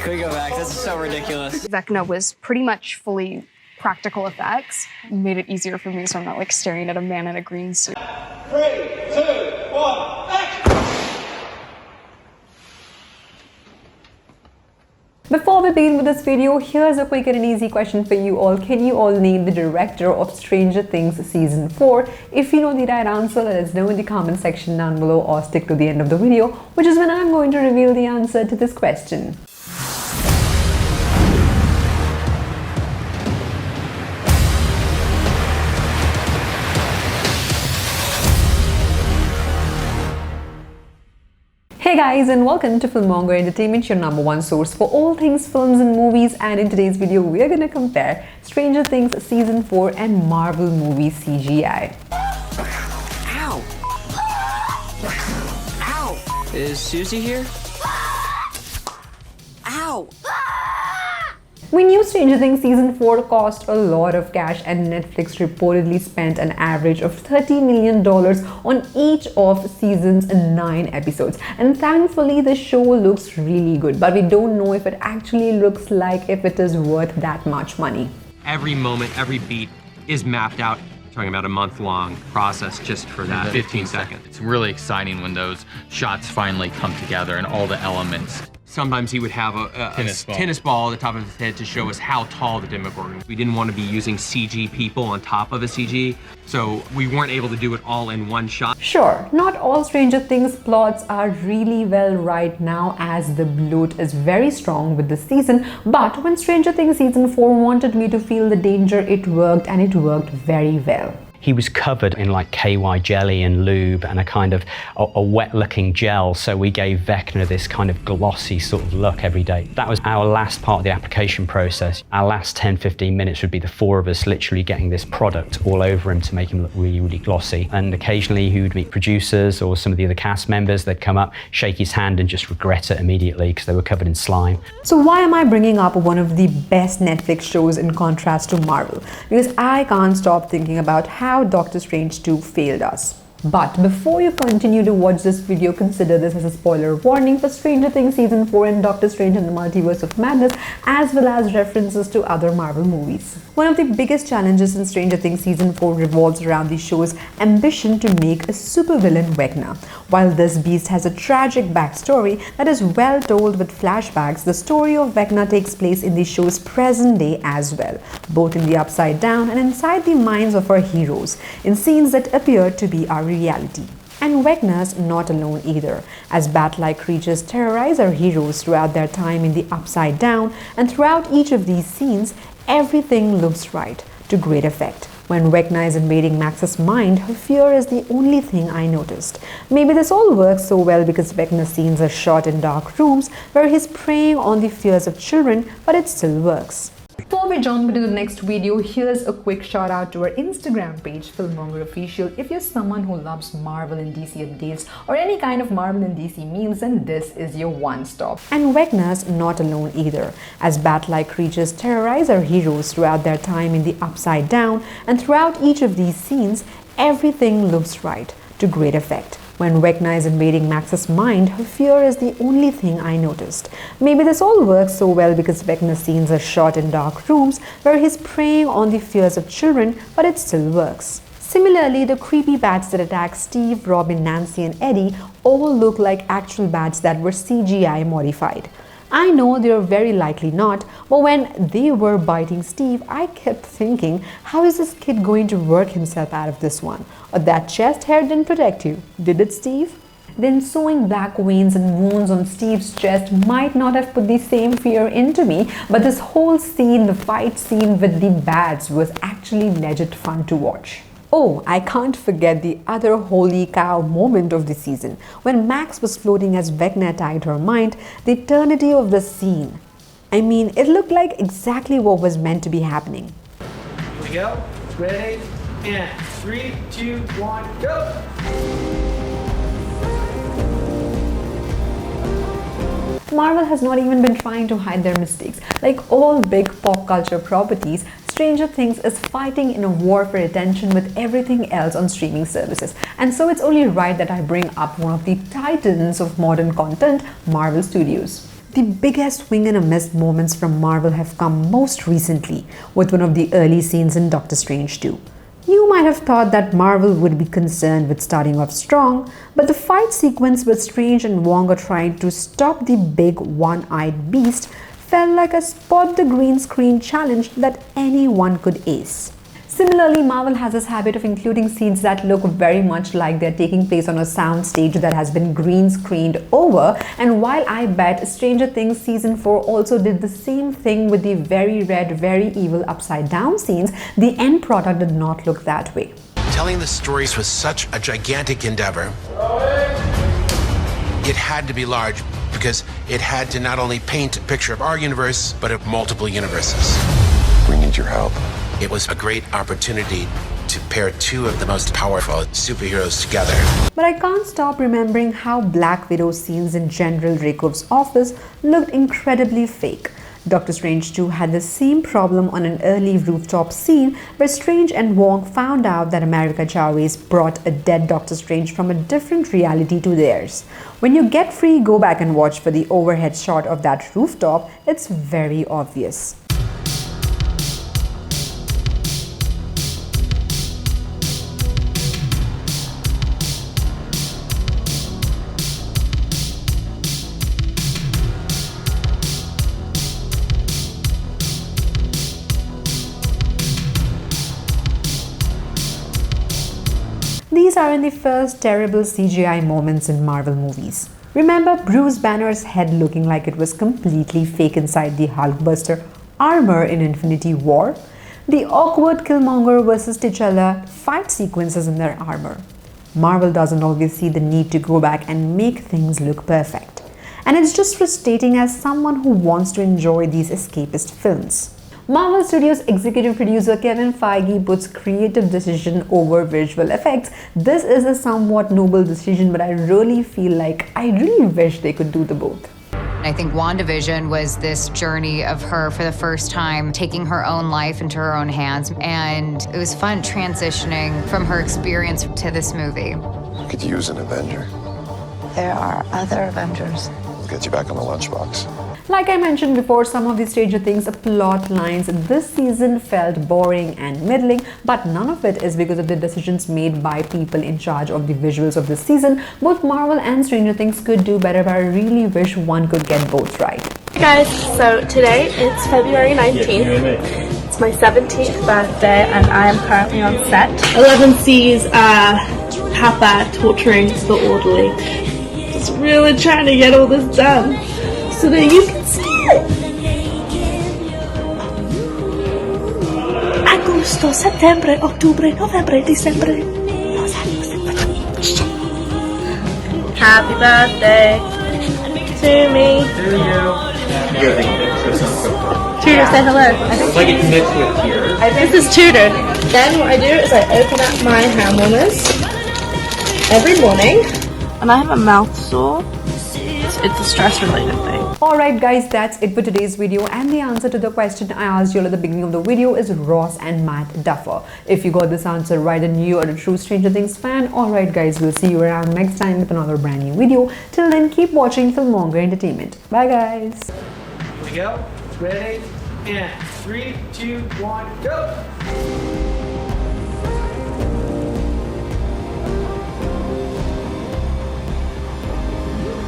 Can we go back? This is so ridiculous. Vecna was pretty much fully practical effects. Made it easier for me so I'm not like staring at a man in a green suit. 3, 2, 1, action! Before we begin with this video, here's a quick and an easy question for you all. Can you all name the director of Stranger Things Season 4? If you know the right answer, let us know in the comment section down below or stick to the end of the video, which is when I'm going to reveal the answer to this question. Hey guys, and welcome to FilMonger Entertainment, your #1 source for all things films and movies. And in today's video, we are going to compare Stranger Things Season 4 and Marvel Movies CGI. Ow! Ow! Is Susie here? Ow! We knew Stranger Things Season 4 cost a lot of cash, and Netflix reportedly spent an average of $30 million on each of season's 9 episodes. And thankfully, the show looks really good, but we don't know if it actually looks like if it is worth that much money. Every moment, every beat is mapped out. Talking about a month-long process just for that 15 seconds. It's really exciting when those shots finally come together and all the elements. Sometimes he would have a tennis ball at the top of his head to show us how tall the Demogorgon was. We didn't want to be using CG people on top of a CG, so we weren't able to do it all in one shot. Sure, not all Stranger Things plots are really well right now, as the bloat is very strong with this season, but when Stranger Things Season 4 wanted me to feel the danger, it worked, and it worked very well. He was covered in like KY jelly and lube and a kind of a wet looking gel, so we gave Vecna this kind of glossy sort of look every day. That was our last part of the application process. Our last 10-15 minutes would be the 4 of us literally getting this product all over him to make him look really, really glossy. And occasionally he would meet producers or some of the other cast members. They'd come up, shake his hand and just regret it immediately because they were covered in slime. So why am I bringing up one of the best Netflix shows in contrast to Marvel? Because I can't stop thinking about how Doctor Strange 2 failed us. But before you continue to watch this video, consider this as a spoiler warning for Stranger Things Season 4 and Doctor Strange and the Multiverse of Madness, as well as references to other Marvel movies. One of the biggest challenges in Stranger Things Season 4 revolves around the show's ambition to make a supervillain Vecna. While this beast has a tragic backstory that is well told with flashbacks, the story of Vecna takes place in the show's present day as well, both in the Upside Down and inside the minds of our heroes, in scenes that appear to be our reality. And Vecna's not alone either, as bat-like creatures terrorize our heroes throughout their time in the Upside Down, and throughout each of these scenes, everything looks right, to great effect. When Vecna is invading Max's mind, her fear is the only thing I noticed. Maybe this all works so well because Vecna's scenes are shot in dark rooms where he's preying on the fears of children, but it still works. Before we jump into the next video, here's a quick shout out to our Instagram page, FilMonger Official. If you're someone who loves Marvel and DC updates or any kind of Marvel and DC memes, then this is your one stop. And Vecna's not alone either, as bat-like creatures terrorize our heroes throughout their time in the Upside Down, and throughout each of these scenes, everything looks right, to great effect. When Vecna is invading Max's mind, her fear is the only thing I noticed. Maybe this all works so well because Vecna's scenes are shot in dark rooms where he's preying on the fears of children, but it still works. Similarly, the creepy bats that attack Steve, Robin, Nancy and Eddie all look like actual bats that were CGI modified. I know they are very likely not, but when they were biting Steve, I kept thinking, how is this kid going to work himself out of this one? Or that chest hair didn't protect you, did it, Steve? Then sewing black veins and wounds on Steve's chest might not have put the same fear into me, but this whole scene, the fight scene with the bats, was actually legit fun to watch. Oh, I can't forget the other holy cow moment of the season. When Max was floating as Vecna attacked her mind, the eternity of the scene. I mean, it looked like exactly what was meant to be happening. Here we go. Ready? And 3, 2, 1, go! Marvel has not even been trying to hide their mistakes. Like all big pop culture properties, Stranger Things is fighting in a war for attention with everything else on streaming services. And so it's only right that I bring up one of the titans of modern content, Marvel Studios. The biggest swing and a miss moments from Marvel have come most recently with one of the early scenes in Doctor Strange 2. You might have thought that Marvel would be concerned with starting off strong, but the fight sequence with Strange and Wong are trying to stop the big one-eyed beast felt like a spot the green screen challenge that anyone could ace. Similarly, Marvel has this habit of including scenes that look very much like they're taking place on a sound stage that has been green screened over, and while I bet Stranger Things Season 4 also did the same thing with the very red, very evil upside down scenes, the end product did not look that way. Telling the stories was such a gigantic endeavor. It had to be large because it had to not only paint a picture of our universe, but of multiple universes. We need your help. It was a great opportunity to pair two of the most powerful superheroes together. But I can't stop remembering how Black Widow scenes in General Rachov's office looked incredibly fake. Doctor Strange 2 had the same problem on an early rooftop scene where Strange and Wong found out that America Chavez brought a dead Doctor Strange from a different reality to theirs. When you get free, go back and watch for the overhead shot of that rooftop. It's very obvious. These are in the first terrible CGI moments in Marvel movies. Remember Bruce Banner's head looking like it was completely fake inside the Hulkbuster armor in Infinity War? The awkward Killmonger versus T'Challa fight sequences in their armor. Marvel doesn't always see the need to go back and make things look perfect. And it's just frustrating as someone who wants to enjoy these escapist films. Marvel Studios executive producer Kevin Feige puts creative decision over visual effects. This is a somewhat noble decision, but I really feel like I really wish they could do the both. I think WandaVision was this journey of her for the first time taking her own life into her own hands, and it was fun transitioning from her experience to this movie. We could use an Avenger. There are other Avengers. We'll get you back on the lunchbox. Like I mentioned before, some of the Stranger Things plot lines this season felt boring and middling, but none of it is because of the decisions made by people in charge of the visuals of this season. Both Marvel and Stranger Things could do better, but I really wish one could get both right. Hey guys, so today it's February 19th. It's my 17th birthday and I am currently on set. 11 sees Papa torturing the orderly. Just really trying to get all this done so that you can see it. Agosto, September, October, November, December. Happy birthday to me. To you. Tudor, say hello. It's like it's mixed with here. This is Tudor. Then what I do is I open up my hand warmers every morning. And I have a mouth sore. It's a stress-related thing. Alright guys, that's it for today's video, and the answer to the question I asked you all at the beginning of the video is Ross and Matt Duffer. If you got this answer right and you are a true Stranger Things fan, alright guys, we'll see you around next time with another brand new video. Till then, keep watching FilMonger Entertainment. Bye guys! Here we go. Ready? And 3, 2, 1, go!